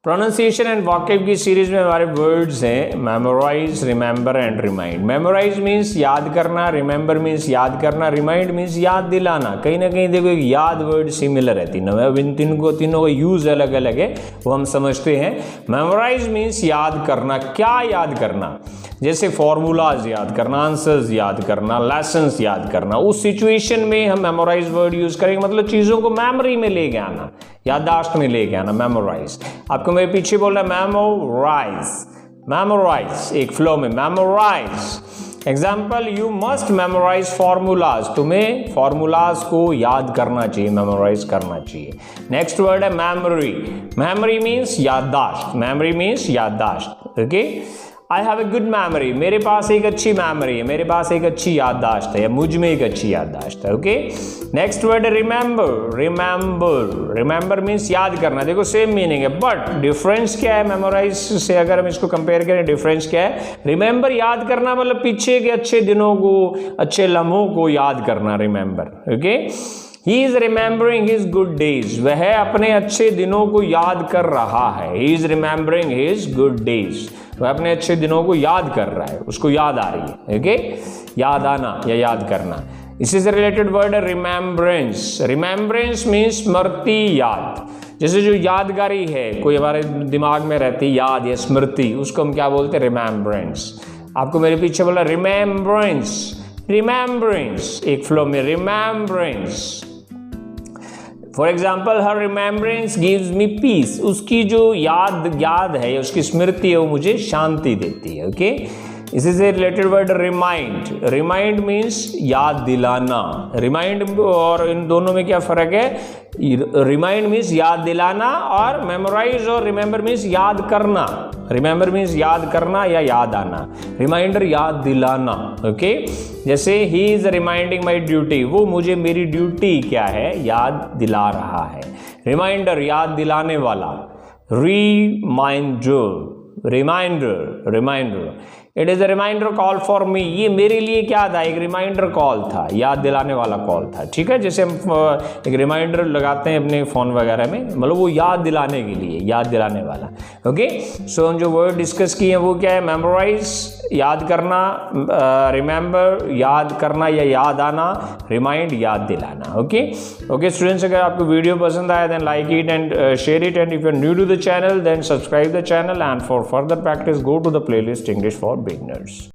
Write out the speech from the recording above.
Pronunciation and vocab की series में हमारे वर्ड्स हैं memorize, remember and remind. Memorize means याद करना, रिमेंबर मीन्स याद करना, रिमाइंड मीन्स याद दिलाना। कहीं ना कहीं देखो एक याद वर्ड सिमिलर है तीनों में, अब इन तीनों का यूज अलग अलग है, वो हम समझते हैं। मेमोराइज मीन्स याद करना। क्या याद करना? जैसे फॉर्मूलाज याद करना, आंसर्स याद करना, लेसन्स याद करना। उस सिचुएशन में हम मेमोराइज वर्ड यूज करेंगे, मतलब चीजों को मेमोरी में लेके आना, याददाश्त में लेके आना, मेमोराइज। आपको मेरे पीछे बोल रहा है मेमोराइज, मेमोराइज एक फ्लो में, memorize. Example, you must memorize formulas. तुम्हें फॉर्मूलाज को याद करना चाहिए, मेमोराइज करना चाहिए। नेक्स्ट वर्ड है मेमोरी। मेमोरी मीन्स याददाश्त, मेमोरी मीन्स याददाश्त। Okay, I have a good memory, मेरे पास एक अच्छी मेमोरी है, मेरे पास एक अच्छी याददाश्त है, या मुझ में एक अच्छी याददाश्त है। ओके, नेक्स्ट वर्ड है रिमेंबर। रिमेंबर, रिमेंबर मीन्स याद करना। देखो सेम मीनिंग है, बट डिफरेंस क्या है मेमोराइज से अगर हम इसको कंपेयर करें? डिफरेंस क्या है? रिमेंबर याद करना मतलब पीछे के अच्छे दिनों को, अच्छे लम्हों को याद करना, remember. Okay, He is remembering his good days. वह अपने अच्छे दिनों को याद कर रहा है। He is remembering his good days. वह अपने अच्छे दिनों को याद कर रहा है, उसको याद आ रही है। ओके, याद आना या याद करना। इसी से रिलेटेड वर्ड है रिमेम्बरेंस। रिमेम्बरेंस मीन्स स्मृति, याद। जैसे जो यादगारी है, कोई हमारे दिमाग में रहती याद या स्मृति, उसको हम क्या बोलते हैं? रिमेम्बरेंस। आपको मेरे पीछे बोला रिमेम्बरेंस, रिमेम्बरेंस एक फ्लो में, रिमेम्बरेंस। फॉर एग्जाम्पल, हर रिमेम्बरेंस गिव्स मी पीस। उसकी जो याद है, उसकी स्मृति है, वो मुझे शांति देती है। ओके, इसी से related word remind. Remind means याद दिलाना। रिमाइंड और इन दोनों में क्या फर्क है? रिमाइंड मीन्स याद दिलाना, और मेमोराइज और रिमेंबर मीन्स याद करना। रिमेंबर मीन्स याद करना या याद आना, रिमाइंडर याद दिलाना। ओके, जैसे he is reminding my duty, वो मुझे मेरी ड्यूटी क्या है? याद दिला रहा है। रिमाइंडर याद दिलाने वाला। Reminder, reminder, reminder. It is a reminder call for me. ये मेरे लिए क्या था? एक रिमाइंडर कॉल था, याद दिलाने वाला कॉल था। ठीक है, जैसे हम एक रिमाइंडर लगाते हैं अपने फ़ोन वगैरह में, मतलब वो याद दिलाने के लिए, याद दिलाने वाला। ओके, सो हम जो वर्ड डिस्कस किए हैं वो क्या है? मेमोराइज याद करना, रिमेंबर याद करना या याद आना, रिमाइंड याद दिलाना। ओके ओके स्टूडेंट्स, अगर आपको वीडियो पसंद आया then like it and share it, and if you are new to the channel then subscribe the channel, and for further practice go to the playlist English for beginners.